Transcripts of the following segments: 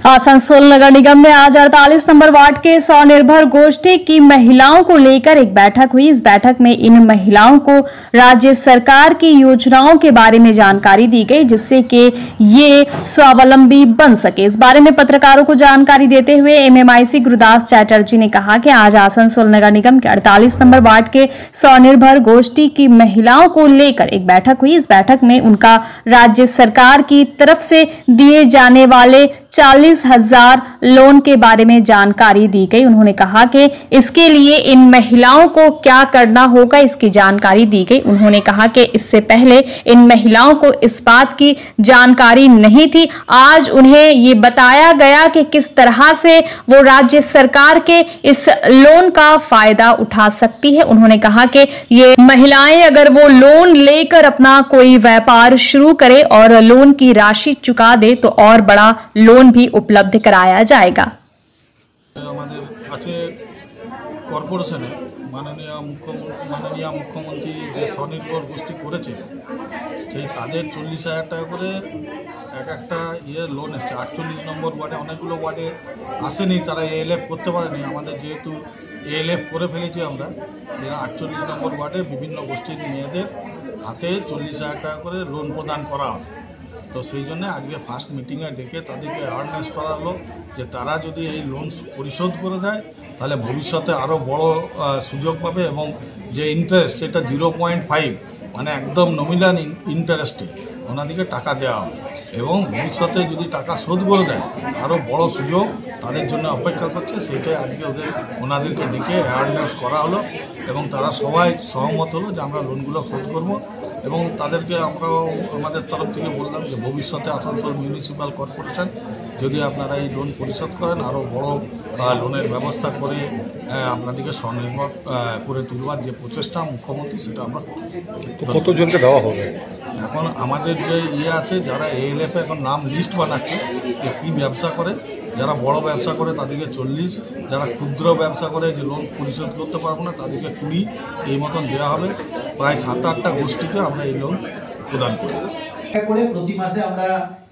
आसनसोल नगर निगम में आज 48 number ward के स्वनिर्भर गोष्ठी की महिलाओं को लेकर एक बैठक हुई। इस बैठक में इन महिलाओं को राज्य सरकार की योजनाओं के बारे में जानकारी दी गई, जिससे कि ये स्वावलंबी बन सके। इस बारे में पत्रकारों को जानकारी देते हुए एमएमआईसी गुरुदास चैटर्जी ने कहा कि आज आसनसोल नगर निगम के 48 नंबर वार्ड के स्वनिर्भर गोष्ठी की महिलाओं को लेकर एक बैठक हुई। इस बैठक में उनका राज्य सरकार की तरफ से दिए जाने वाले 40,000 लोन के बारे में जानकारी दी गई। उन्होंने कहा कि इसके लिए इन महिलाओं को क्या करना होगा, इसकी जानकारी दी गई। उन्होंने कहा कि इससे पहले इन महिलाओं को इस बात की जानकारी नहीं थी। आज उन्हें ये बताया गया कि किस तरह से वो राज्य सरकार के इस लोन का फायदा उठा सकती है। उन्होंने कहा कि ये महिलाएं अगर वो लोन लेकर अपना कोई व्यापार शुरू करे और लोन की राशि चुका दे तो और बड़ा लोन भी उपलब्ध कराया जाएगा। কর্পোরেশনে মাননীয় মুখ্যমন্ত্রী যে স্বনির্ভর গোষ্ঠী করেছে সেই তাদের 40,000 টাকা করে একটা লোন এসছে। 48 নম্বর ওয়ার্ডে অনেকগুলো ওয়ার্ডে আসেনি, তারা এএলএফ করতে পারেনি। আমাদের যেহেতু এএলএফ করে ফেলেছি আমরা, 48 নম্বর ওয়ার্ডে বিভিন্ন গোষ্ঠীর মেয়েদের হাতে 40,000 টাকা করে লোন প্রদান করা হবে। তো সেই জন্য আজকে ফার্স্ট মিটিংয়ে ডেকে তাদেরকে অ্যাওয়ারনেস করা হলো যে তারা যদি এই লোন পরিশোধ করে দেয় তাহলে ভবিষ্যতে আরও বড় সুযোগ পাবে, এবং যে ইন্টারেস্ট সেটা 0.5 মানে একদম নমিনাল ইন্টারেস্টে ওনাদেরকে টাকা দেওয়া হবে, এবং ভবিষ্যতে যদি টাকা শোধ করে দেয় আরও বড় সুযোগ তাদের জন্য অপেক্ষা করছে। সেটাই আজকে ওনাদেরকে ডেকে অ্যাওয়ারনেস করা হলো, এবং তারা সবাই সহমত হলো যে আমরা লোনগুলো শোধ করব। এবং তাদেরকে আমরাও আমাদের তরফ থেকে বললাম যে ভবিষ্যতে আসানসোল মিউনিসিপ্যাল কর্পোরেশন যদি আপনারা এই লোন পরিশোধ করেন আরও বড় লোনের ব্যবস্থা করে আপনাদেরকে স্বনির্ভর করে তুলবার যে প্রচেষ্টা মুখ্যমন্ত্রী সেটা আমরা কতজনকে দেওয়া হবে। এখন আমাদের যে আছে যারা এএলএফ এখন নাম লিস্ট বানাচ্ছে যে কী ব্যবসা করে, যারা বড় ব্যবসা করে তাদেরকে 40, যারা ক্ষুদ্র ব্যবসা করে যে লোন পরিশোধ করতে পারবো না তাদেরকে 20 এই মতন দেওয়া হবে। প্রায় 7-8টা গোষ্ঠীকে আমরা এই লোন প্রদান করব। করে প্রতি মাসে আমরা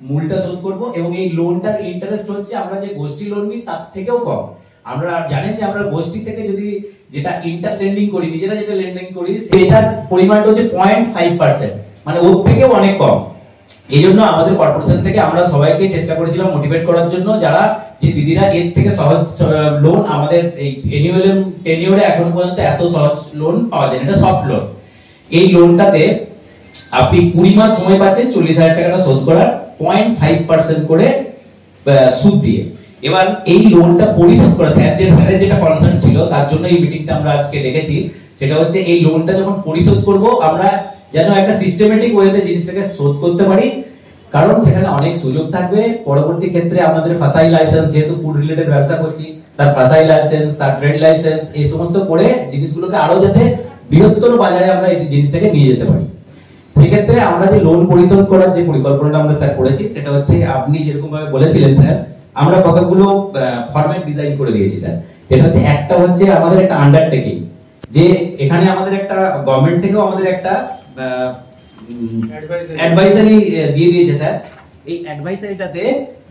মূলটা শোধ করব, এবং এই লোনটার ইন্টারেস্ট হচ্ছে আমরা যে গোষ্ঠী লোন নিই তার থেকেও কম। আমরা জানেন যে আমরা গোষ্ঠী থেকে যদি যেটা ইন্টার লেন্ডিং করি, নিজেরা যেটা লেন্ডিং করি সেটার পরিমাণটা হচ্ছে 0.5%, মানে ওর থেকেও অনেক কম। এই জন্য আমাদের কর্পোরেশন থেকে আমরা সবাইকে চেষ্টা করেছিলাম মোটিভেট করার জন্য, যারা যে দিদিরা এর থেকে সহজ লোন আমাদের এই টেনিওরে এখন পর্যন্ত এত সহজ লোন পাওয়া যায়, এটা সফট লোন। এই লোনটাতে আপনি 20 মাস সময় পাচ্ছেন 40,000 টাকাটা শোধ করার 0.5% করে সুদ দিয়ে। এবার এই লোনটা পরিশোধ করা স্যারের যেটা কনসার্ন ছিল তার জন্য এই মিটিংটা আমরা আজকে ডেকেছি, সেটা হচ্ছে এই লোনটা যখন পরিশোধ করব আমরা যেন একটা সিস্টেমেটিক ওয়েতে জিনিসটাকে শোধ করতে পারি, কারণ সেখানে অনেক সুযোগ থাকবে। পরবর্তী ক্ষেত্রে আমাদের ফাসাই লাইসেন্স, যেহেতু ফুড রিলেটেড ব্যবসা করছি, তার ফাসাই লাইসেন্স, তার ট্রেড লাইসেন্স, এই সমস্ত করে জিনিসগুলোকে আরো যাতে বৃহত্তর বাজারে আমরা এই জিনিসটাকে নিয়ে যেতে পারি। সেক্ষেত্রে আমরা যে লোন পরিশোধ করার যে পরিকল্পনাটা আমরা স্যার করেছি সেটা হচ্ছে আপনি যেরকম ভাবে বলেছিলেন স্যার, আমরা কতগুলো ফরম্যাট ডিজাইন করে দিয়েছি স্যার। এটা হচ্ছে একটা হচ্ছে আমাদের একটা আন্ডারটেকিং, যে এখানে আমাদের একটা গভর্নমেন্ট থেকেও আমাদের একটা অ্যাডভাইজারি দিয়ে দিয়েছে স্যার। এই অ্যাডভাইজারিটাতে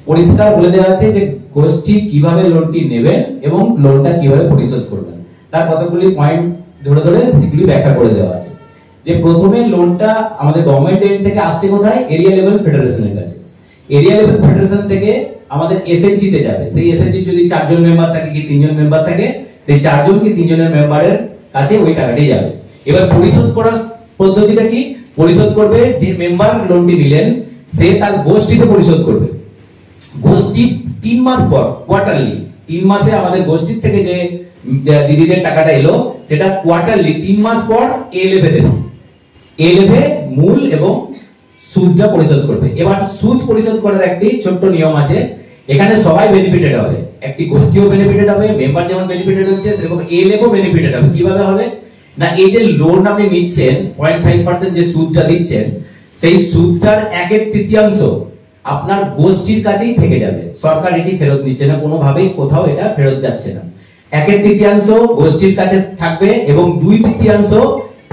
পরিষ্কার বলে দেওয়া আছে যে গোষ্ঠী কিভাবে লোনটি নেবেন এবং লোনটা কিভাবে পরিশোধ করবেন, তার কতগুলি পয়েন্ট ধরে ধরে সেগুলি ব্যাখ্যা করে দেওয়া আছে। যে প্রথমে লোনটা আমাদের গভর্নমেন্ট এন্ড থেকে আসছে কোথায়, এরিয়া লেভেল ফেডারেশনের কাছে। এরিয়া লেভেল ফেডারেশন থেকে আমাদের এসএনজি তে যাবে। সেই এসএনজি যদি 4 জন মেম্বার থাকে কি 3 জন মেম্বার থাকে, সেই 4 জন কি 3 জনের মেম্বারের কাছে ওই টাকাটাই যাবে। এবার পরিশোধ করার পদ্ধতিটা কি, পরিশোধ করবে যে মেম্বার লোনটি নিলেন সে তার গোষ্ঠীতে পরিশোধ করবে। গোষ্ঠী 3 মাস পর কোয়ার্টারলি, 3 মাসে আমাদের গোষ্ঠীর থেকে যে দিদিদের টাকাটা এলো সেটা কোয়ার্টারলি 3 মাস পর এএলএফ এ দেবে। এএলএফ এ মূল এবং সুদটা পরিশোধ করবে। এবার সুদ পরিশোধ করার একটি ছোট্ট নিয়ম আছে, এখানে সবাই বেনিফিটেড হবে, একটি গোষ্ঠীও বেনিফিটেড হবে, মেম্বার যেমন বেনিফিটেড হচ্ছে সেরকম এএলএফও বেনিফিটেড হবে। কিভাবে হবে না, এই যে লোন আপনি নিচ্ছেন 0.5% যে সুদটা দিচ্ছেন, সেই সুদটার 1/3 আপনার গোষ্ঠীর কাছেই থেকে যাবে। সরকার এটি ফেরত নিচ্ছে না, কোনোভাবেই কোথাও এটা ফেরত যাচ্ছে না। 1/3 গোষ্ঠীর কাছে থাকবে এবং 2/3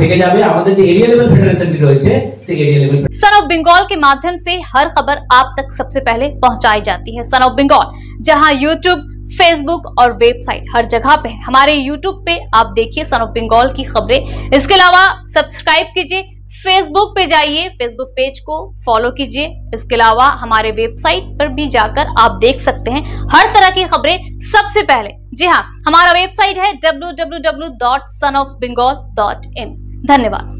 থেকে যাবে। আমাদের যে एरिया लेवल फेडरेशन রয়েছে সেই area level son of Bengal के माध्यम से हर खबर आप तक सबसे पहले पहुंचाई जाती है। सन ऑफ बंगाल जहां यूट्यूब, फेसबुक और वेबसाइट हर जगह पे है। हमारे यूट्यूब पे आप देखिए सन ऑफ बंगाल की खबरें। इसके अलावा सब्सक्राइब कीजिए, फेसबुक पे जाइए, फेसबुक पेज को फॉलो कीजिए। इसके अलावा हमारे वेबसाइट पर भी जाकर आप देख सकते हैं हर तरह की खबरें सबसे पहले। जी हाँ, हमारा वेबसाइट है www.sonofbengal.in। धन्यवाद।